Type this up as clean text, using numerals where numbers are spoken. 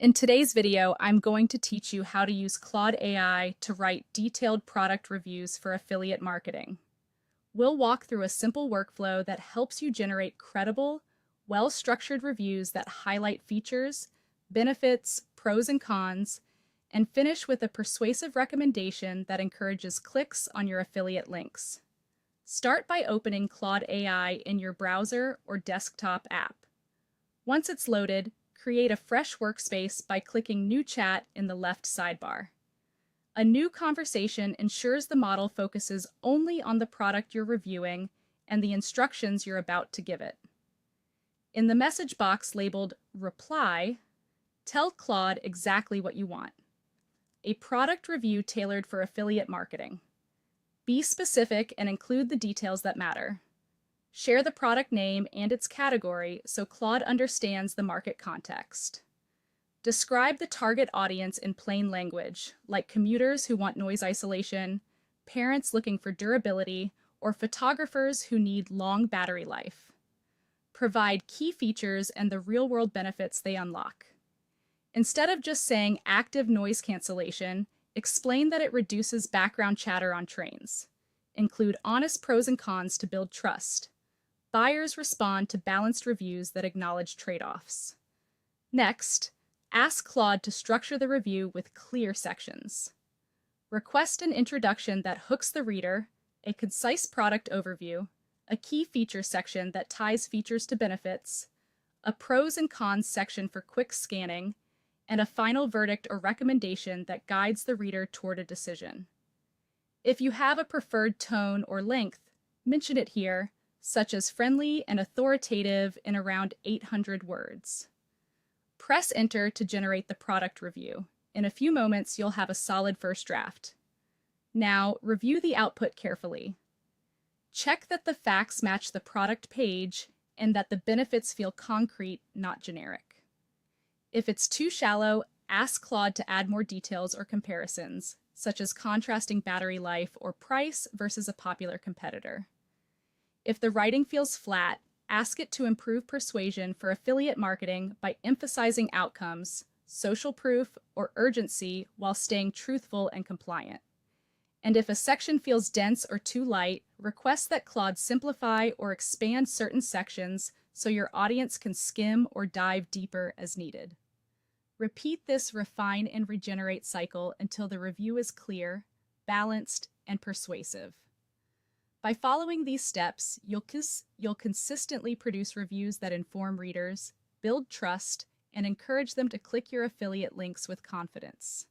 In today's video, I'm going to teach you how to use Claude AI to write detailed product reviews for affiliate marketing. We'll walk through a simple workflow that helps you generate credible, well-structured reviews that highlight features, benefits, pros and cons, and finish with a persuasive recommendation that encourages clicks on your affiliate links. Start by opening Claude AI in your browser or desktop app. Once it's loaded, create a fresh workspace by clicking New Chat in the left sidebar. A new conversation ensures the model focuses only on the product you're reviewing and the instructions you're about to give it. In the message box labeled Reply, tell Claude exactly what you want. A product review tailored for affiliate marketing. Be specific and include the details that matter. Share the product name and its category so Claude understands the market context. Describe the target audience in plain language, like commuters who want noise isolation, parents looking for durability, or photographers who need long battery life. Provide key features and the real-world benefits they unlock. Instead of just saying active noise cancellation, explain that it reduces background chatter on trains. Include honest pros and cons to build trust. Buyers respond to balanced reviews that acknowledge trade-offs. Next, ask Claude to structure the review with clear sections. Request an introduction that hooks the reader, a concise product overview, a key feature section that ties features to benefits, a pros and cons section for quick scanning, and a final verdict or recommendation that guides the reader toward a decision. If you have a preferred tone or length, mention it here, such as friendly and authoritative in around 800 words. Press Enter to generate the product review. In a few moments, you'll have a solid first draft. Now, review the output carefully. Check that the facts match the product page and that the benefits feel concrete, not generic. If it's too shallow, ask Claude to add more details or comparisons, such as contrasting battery life or price versus a popular competitor. If the writing feels flat, ask it to improve persuasion for affiliate marketing by emphasizing outcomes, social proof, or urgency while staying truthful and compliant. And if a section feels dense or too light, request that Claude simplify or expand certain sections so your audience can skim or dive deeper as needed. Repeat this refine and regenerate cycle until the review is clear, balanced, and persuasive. By following these steps, you'll consistently produce reviews that inform readers, build trust, and encourage them to click your affiliate links with confidence.